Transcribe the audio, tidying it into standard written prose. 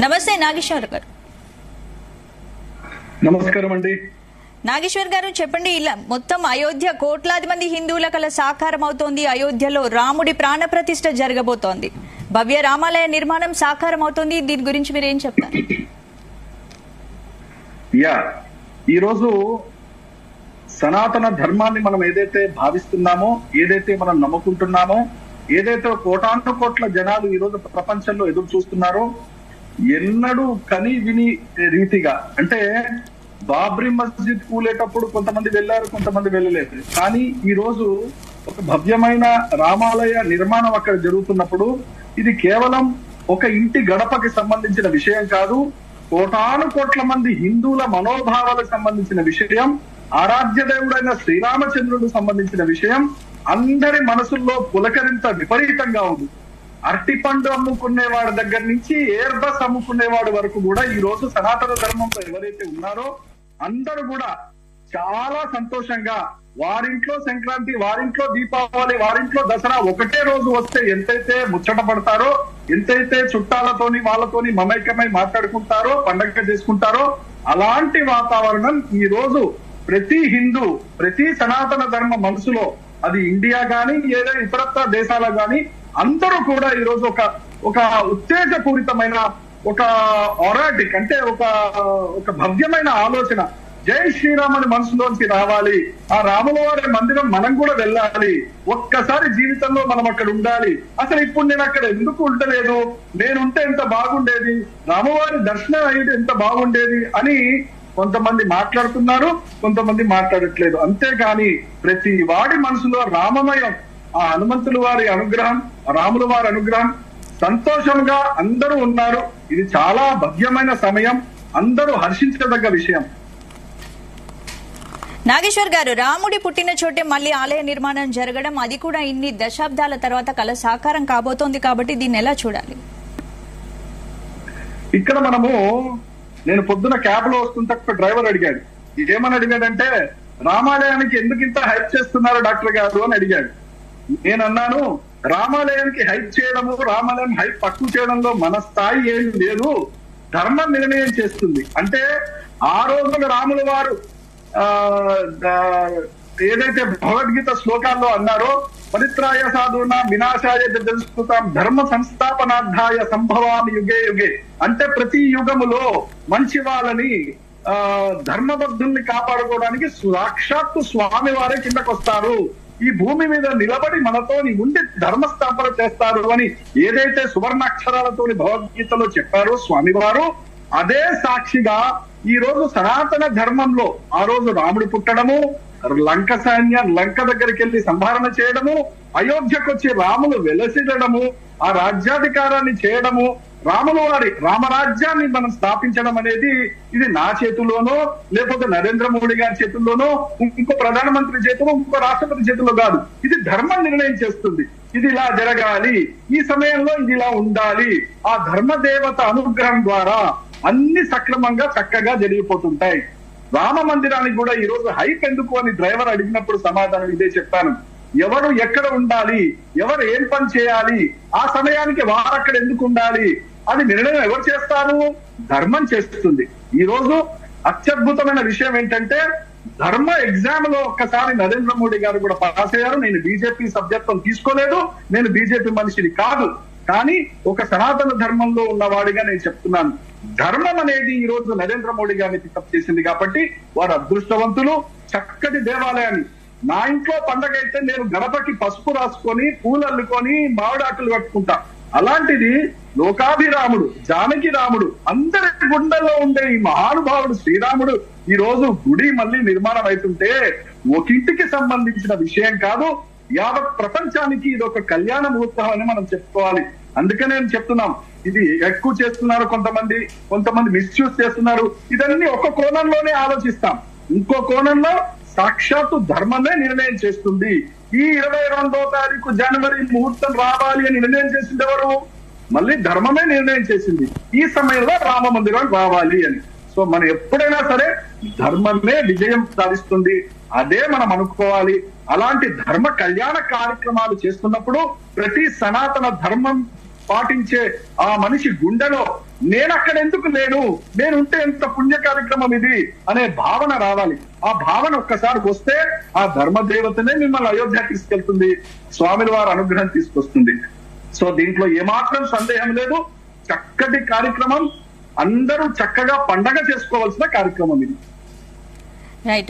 నమస్తే నాగేశ్వర్ గారు. నమస్కారం అండి. నాగేశ్వర్ గారు చెప్పండి, ఇలా మొత్తం అయోధ్య కోట్లాది మంది హిందువుల కల సాకారం అవుతోంది. అయోధ్యలో రాముడి ప్రాణ ప్రతిష్ఠ జరగబోతోంది. భవ్య రామాలయ నిర్మాణం సాకారం అవుతోంది. దీని గురించి మీరు ఏం చెప్తారు? ఈరోజు సనాతన ధర్మాన్ని మనం ఏదైతే భావిస్తున్నామో, ఏదైతే మనం నమ్ముకుంటున్నామో, ఏదైతే కోటాను కోట్ల జనాలు ఈరోజు ప్రపంచంలో ఎదురు చూస్తున్నారో, ఎన్నడూ కని విని రీతిగా, అంటే బాబ్రీ మస్జిద్ కూలేటప్పుడు కొంతమంది వెళ్ళారు, కొంతమంది వెళ్ళలేదు. కానీ ఈ రోజు ఒక భవ్యమైన రామాలయ నిర్మాణం అక్కడ జరుగుతున్నప్పుడు ఇది కేవలం ఒక ఇంటి గడపకి సంబంధించిన విషయం కాదు, కోటాను కోట్ల మంది హిందువుల మనోభావాలకు సంబంధించిన విషయం, ఆరాధ్య దేవుడైన శ్రీరామచంద్రుడు సంబంధించిన విషయం. అందరి మనసుల్లో పులకరింత విపరీతంగా ఉంది. అరటిపండు అమ్ముకునేవాడి దగ్గర నుంచి ఎయిర్ బస్ అమ్ముకునేవాడి వరకు కూడా ఈ రోజు సనాతన ధర్మంలో ఎవరైతే ఉన్నారో అందరూ కూడా చాలా సంతోషంగా వారింట్లో సంక్రాంతి, వారింట్లో దీపావళి, వారింట్లో దసరా ఒకటే రోజు వస్తే ఎంతైతే ముచ్చట పడతారో, ఎంతైతే చుట్టాలతోని వాళ్ళతోని మమైకమై మాట్లాడుకుంటారో, పండగ చేసుకుంటారో, అలాంటి వాతావరణం ఈ రోజు ప్రతి హిందూ, ప్రతి సనాతన ధర్మ మనసులో, అది ఇండియా గాని ఏదైనా ఇతరత్ర దేశాల గాని అందరూ కూడా ఈ రోజు ఒక ఉత్తేజపూరితమైన ఒక ఆరాటిక్, అంటే ఒక భవ్యమైన ఆలోచన, జై శ్రీరాముని మనసులోంచి రావాలి, ఆ రాముల వారి మందిరం మనం కూడా వెళ్ళాలి, ఒక్కసారి జీవితంలో మనం అక్కడ ఉండాలి, అసలు ఇప్పుడు నేను అక్కడ ఎందుకు ఉండలేదు, నేనుంటే ఎంత బాగుండేది, రామువారి దర్శనం అయితే ఎంత బాగుండేది అని కొంతమంది మాట్లాడుతున్నారు, కొంతమంది మాట్లాడట్లేదు. అంతేగాని ప్రతి వాడి మనసులో రామమయం, ఆ హనుమంతుల వారి అనుగ్రహం, రాముల వారి అనుగ్రహం, సంతోషంగా అందరూ ఉన్నారు. ఇది చాలా భవ్యమైన సమయం, అందరూ హర్షించదగ్గ విషయం. నాగేశ్వర్ గారు, రాముడి పుట్టిన చోటే మళ్ళీ ఆలయ నిర్మాణం జరగడం, అది కూడా ఇన్ని దశాబ్దాల తర్వాత కల సాకారం కాబోతోంది కాబట్టి దీన్ని ఎలా చూడాలి? ఇక్కడ నేను పొద్దున క్యాబ్ లో వస్తుంటే డ్రైవర్ అడిగాడు, ఏమని అడిగాడంటే, రామాలయానికి ఎందుకు ఇంత హైప్ చేస్తున్నారు డాక్టర్ గారు అని అడిగాడు. నేను అన్నాను, రామాలయానికి హైప్ చేయడము, రామాలయం హైప్ తక్కువ చేయడంలో మన స్థాయి ఏం లేదు, ధర్మం నిర్ణయం చేస్తుంది. అంటే ఆ రోజున రాముల వారు ఏదైతే భగవద్గీత శ్లోకాల్లో అన్నారో, పరిత్రాయ సాధున వినాశాయ జగత్కృతాం ధర్మ సంస్థాపనార్థాయ సంభవామి యుగే యుగే, అంటే ప్రతి యుగములో మంచి వాళ్ళని, ధర్మబద్ధుల్ని కాపాడుకోవడానికి సాక్షాత్తు స్వామి వారే కిందకు వస్తారు, ఈ భూమి మీద నిలబడి మనతోని ఉండి ధర్మస్థాపన చేస్తారు అని ఏదైతే సువర్ణాక్షరాలతోని భగవద్గీతలో చెప్పారో స్వామివారు, అదే సాక్షిగా ఈ రోజు సనాతన ధర్మంలో ఆ రోజు రాముడు పుట్టడము, లంక సైన్యం లంక దగ్గరికి వెళ్లి సంహరణ చేయడము, అయోధ్యకు వచ్చి రాములు వెలసిడము, ఆ రాజ్యాధికారాన్ని చేయడము, రాముల వారి రామరాజ్యాన్ని మనం స్థాపించడం అనేది ఇది నా చేతుల్లోనో, లేకపోతే నరేంద్ర మోడీ గారి చేతుల్లోనో, ఇంకో ప్రధానమంత్రి చేతుల్లో, ఇంకో రాష్ట్రపతి చేతుల్లో కాదు. ఇది ధర్మం నిర్ణయం చేస్తుంది. ఇది ఇలా జరగాలి, ఈ సమయంలో ఇది ఇలా ఉండాలి. ఆ ధర్మదేవత అనుగ్రహం ద్వారా అన్ని సక్రమంగా చక్కగా జరిగిపోతుంటాయి. రామ మందిరానికి కూడా ఈ రోజు హైప్ ఎందుకు అని డ్రైవర్ అడిగినప్పుడు సమాధానం ఇదే చెప్పాను. ఎవరు ఎక్కడ ఉండాలి, ఎవరు ఏం పని చేయాలి, ఆ సమయానికి వారు అక్కడ ఎందుకు ఉండాలి అని నిర్ణయం ఎవరు చేస్తారు? ధర్మం చేస్తుంది. ఈ రోజు అత్యద్భుతమైన విషయం ఏంటంటే, ధర్మ ఎగ్జామ్ లో ఒక్కసారి నరేంద్ర మోడీ గారు కూడా పాస్ అయ్యారు. నేను బీజేపీ సభ్యత్వం తీసుకోలేదు, నేను బీజేపీ మనిషిని కాదు, కానీ ఒక సనాతన ధర్మంలో ఉన్నవాడిగా నేను చెప్తున్నాను, ధర్మం అనేది ఈ రోజు నరేంద్ర మోడీ గారిని పికప్ చేసింది కాబట్టి వారు అదృష్టవంతులు. చక్కటి దేవాలయాన్ని, నా ఇంట్లో పండగ అయితే నేను గడపకి పసుపు రాసుకొని, పూలు అల్లుకొని, మామిడాకులు కట్టుకుంటా. అలాంటిది లోకాభిరాముడు, జానకి రాముడు, అందరి గుండెల్లో ఉండే ఈ మహానుభావుడు శ్రీరాముడు ఈ రోజు గుడి మళ్ళీ నిర్మాణం అవుతుంటే ఒకింటికి సంబంధించిన విషయం కాదు, యావత్ ప్రపంచానికి ఇది ఒక కళ్యాణ ముహూర్తం అని మనం చెప్పుకోవాలి. అందుకనే నేను చెప్తున్నాం, ఇది ఎక్కువ చేస్తున్నారు కొంతమంది మిస్యూజ్ చేస్తున్నారు. ఇదన్నీ ఒక కోణంలోనే ఆలోచిస్తాం, ఇంకో కోణంలో సాక్షాత్తు ధర్మమే నిర్ణయం చేస్తుంది. ఈ 22వ తారీఖు జనవరి ముహూర్తం రావాలి అని నిర్ణయం చేసింది ఎవరు? మళ్ళీ ధర్మమే నిర్ణయం చేసింది, ఈ సమయంలో రామ మందిరం రావాలి అని. సో మనం ఎప్పుడైనా సరే ధర్మమే విజయం సాధిస్తుంది, అదే మనం అనుకోవాలి. అలాంటి ధర్మ కళ్యాణ కార్యక్రమాలు చేస్తున్నప్పుడు ప్రతి సనాతన ధర్మం పాటించే ఆ మనిషి గుండెలో నేను అక్కడ ఎందుకు లేను, నేను ఉంటే ఎంత పుణ్య కార్యక్రమం ఇది అనే భావన రావాలి. ఆ భావన ఒక్కసారి వస్తే ఆ ధర్మదేవతనే మిమ్మల్ని అయోధ్య తీసుకెళ్తుంది, స్వామిల వారి అనుగ్రహం తీసుకొస్తుంది. సో దీంట్లో ఏమాత్రం సందేహం లేదు. చక్కటి కార్యక్రమం, అందరూ చక్కగా పండగ చేసుకోవాల్సిన కార్యక్రమం ఇది. రైట్.